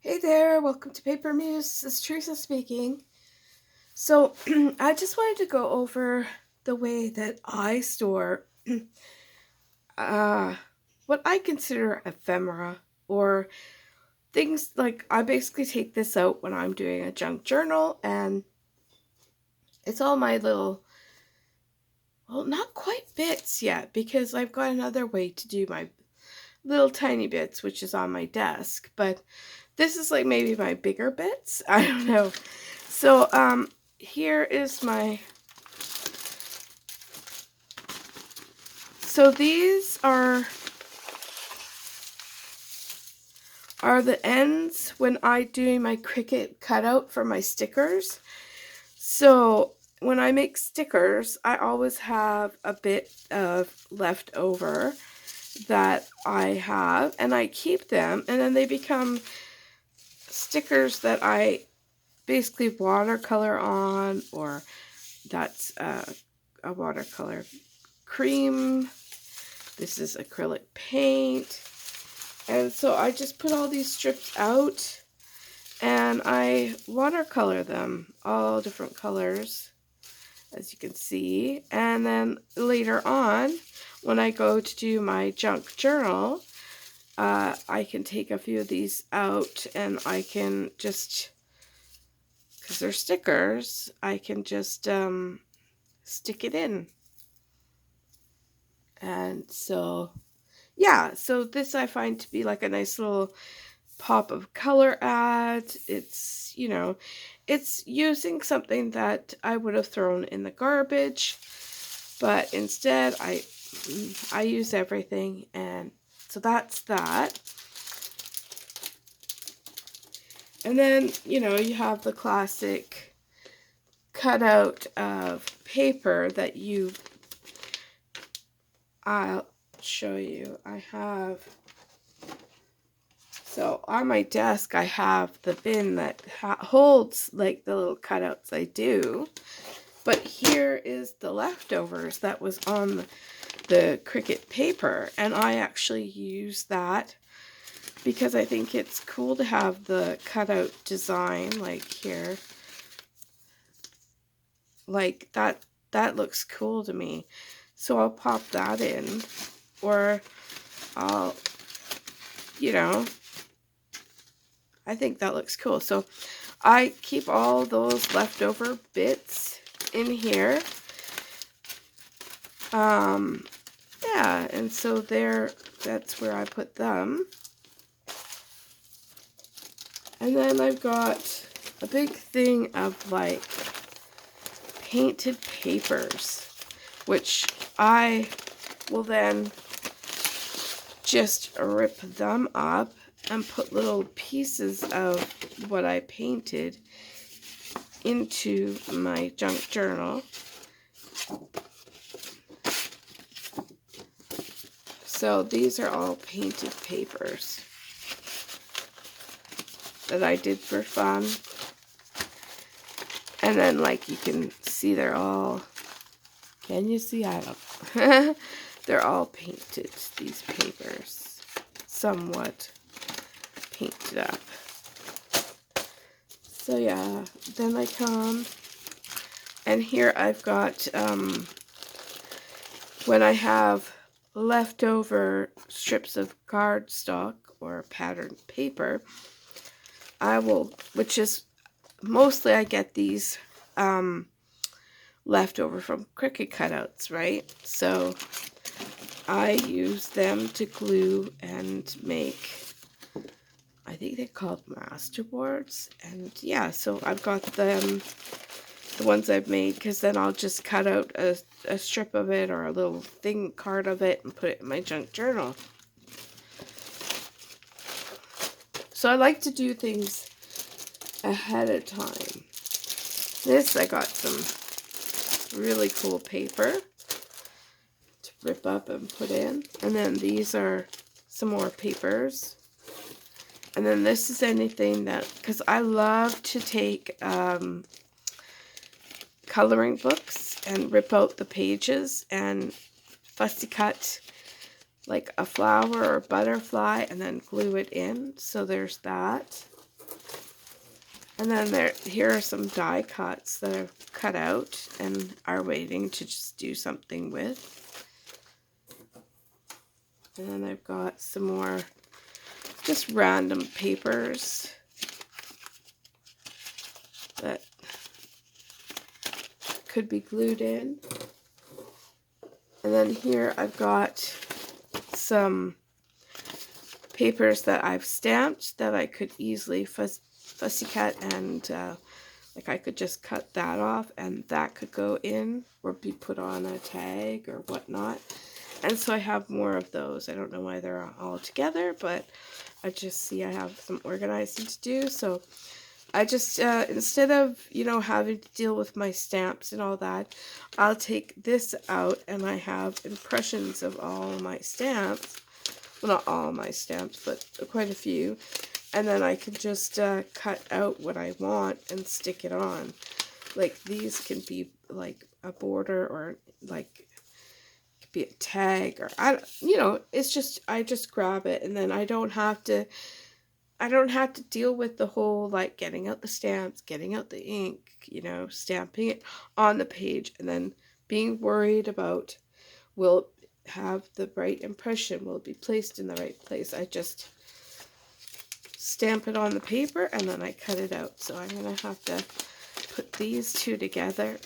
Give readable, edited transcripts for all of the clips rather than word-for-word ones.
Hey there, welcome to Paper Muse. This is Teresa speaking. So, I just wanted to go over the way that I store uh, what I consider ephemera, or things like I basically take this out when I'm doing a junk journal, and it's all my little, well, not quite bits yet because I've got another way to do my little tiny bits, which is on my desk, but this is like maybe my bigger bits. I don't know. So, here is my. So these are the ends when I do my Cricut cutout for my stickers. So when I make stickers, I always have a bit of leftover that I have, and I keep them, and then they become stickers that I basically watercolor on, or that's a watercolor cream. This is acrylic paint. And so I just put all these strips out and I watercolor them all different colors, as you can see. And then later on, when I go to do my junk journal, I can take a few of these out and I can just, because they're stickers, I can just stick it in. And so, yeah, so this I find to be like a nice little pop of color add. It's, it's using something that I would have thrown in the garbage, but instead I use everything, and so that's that. And then, you have the classic cutout of paper that I'll show you. So on my desk, I have the bin that holds like the little cutouts I do. But here is the leftovers that was on the Cricut paper. And I actually use that because I think it's cool to have the cutout design like here. Like that looks cool to me. So I'll pop that in, or I'll, I think that looks cool. So I keep all those leftover bits in here. Yeah, and so that's where I put them. And then I've got a big thing of like painted papers, which I will then just rip them up and put little pieces of what I painted into my junk journal. So these are all painted papers that I did for fun. And then, like, you can see they're all, can you see? I don't they're all painted, these papers, somewhat painted up. So yeah, then I come, and here I've got, when I have leftover strips of cardstock or patterned paper, I will, which is mostly I get these leftover from Cricut cutouts, right? So I use them to glue and make, I think they're called masterboards. And yeah, so I've got them, the ones I've made, because then I'll just cut out a strip of it or a little thing card of it and put it in my junk journal. So I like to do things ahead of time. This, I got some really cool paper to rip up and put in. And then these are some more papers. And then this is anything that, because I love to take coloring books and rip out the pages and fussy cut like a flower or butterfly and then glue it in. So there's that. And then here are some die cuts that I've cut out and are waiting to just do something with. And then I've got some more just random papers that could be glued in. And then here I've got some papers that I've stamped that I could easily fussy cut, and like I could just cut that off and that could go in or be put on a tag or whatnot. And so I have more of those. I don't know why they're all together, but I just see I have some organizing to do. So I just, instead of, you know, having to deal with my stamps and all that, I'll take this out and I have impressions of all my stamps. Well, not all my stamps, but quite a few. And then I can just cut out what I want and stick it on. Like these can be like a border, or like it could be a tag, or you know, it's just, I just grab it, and then I don't have to deal with the whole like getting out the stamps, getting out the ink, you know, stamping it on the page, and then being worried about, will it have the right impression, will it be placed in the right place. I just stamp it on the paper and then I cut it out. So I'm going to have to put these two together.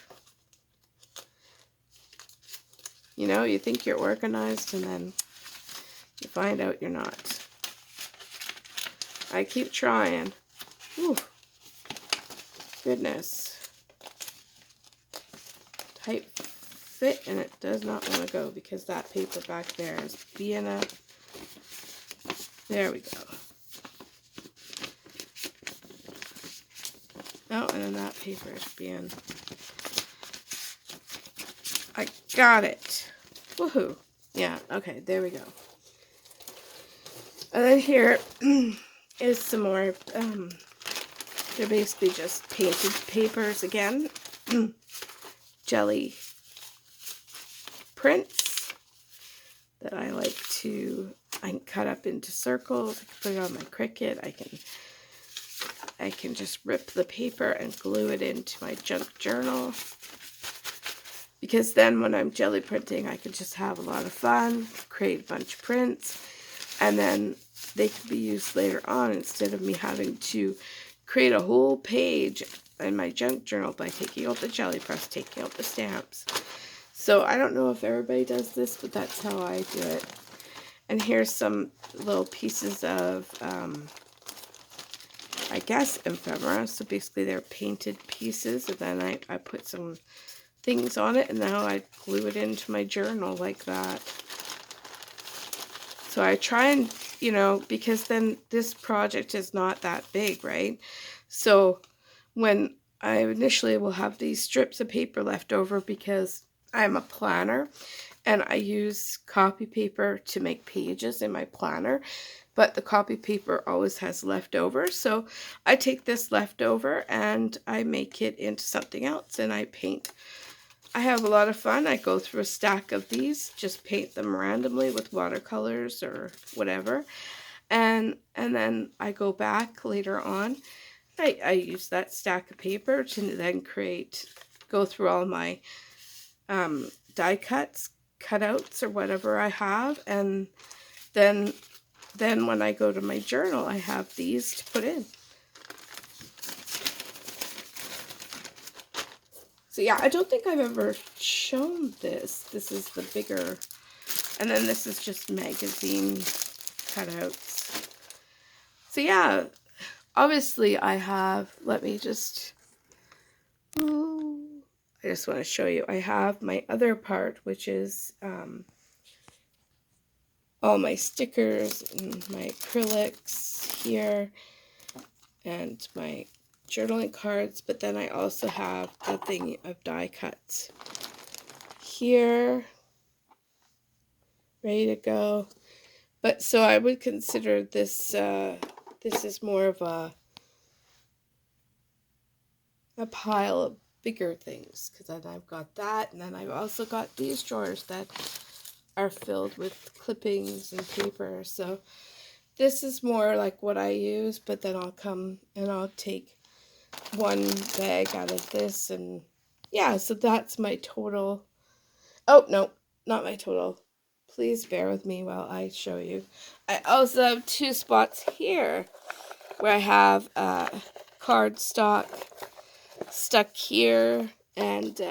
You know, you think you're organized and then you find out you're not. I keep trying. Whew. Goodness. Tight fit, and it does not want to go because that paper back there is being a... There we go. Oh, and then that paper is being... I got it. Woohoo. Yeah, okay, there we go. And then here is some more, they're basically just painted papers again. Jelly prints that I like to, I can cut up into circles. I can put it on my Cricut. I can just rip the paper and glue it into my junk journal. Because then when I'm jelly printing, I can just have a lot of fun, create a bunch of prints, and then they can be used later on instead of me having to create a whole page in my junk journal by taking out the jelly press, taking out the stamps. So I don't know if everybody does this, but that's how I do it. And here's some little pieces of, I guess, ephemera. So basically they're painted pieces, and then I put some things on it, and now I glue it into my journal like that. So I try and, you know, because then this project is not that big, right? So when I initially will have these strips of paper left over, because I'm a planner and I use copy paper to make pages in my planner, but the copy paper always has leftovers. So I take this leftover and I make it into something else, and I paint. I have a lot of fun. I go through a stack of these, just paint them randomly with watercolors or whatever. And then I go back later on. I use that stack of paper to then go through all my die cuts, cutouts, or whatever I have. And then when I go to my journal, I have these to put in. So yeah, I don't think I've ever shown this. This is the bigger, and then this is just magazine cutouts. So yeah, obviously I have, let me just, I just want to show you. I have my other part, which is all my stickers and my acrylics here, and my journaling cards, but then I also have a thing of die cuts here, ready to go. But so I would consider this, this is more of a pile of bigger things, because then I've got that, and then I've also got these drawers that are filled with clippings and paper. So this is more like what I use, but then I'll come and I'll take one bag out of this, and yeah, so that's my total. Oh, no, not my total. Please bear with me while I show you. I also have two spots here where I have cardstock stuck here and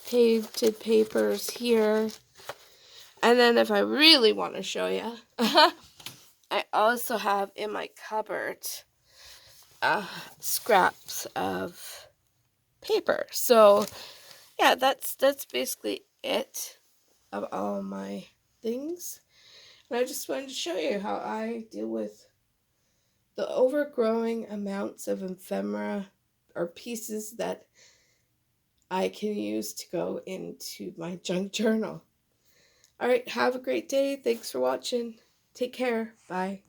painted papers here. And then if I really want to show you, I also have in my cupboard scraps of paper. So yeah, that's basically it of all my things. And I just wanted to show you how I deal with the overgrowing amounts of ephemera or pieces that I can use to go into my junk journal. All right, have a great day. Thanks for watching. Take care. Bye.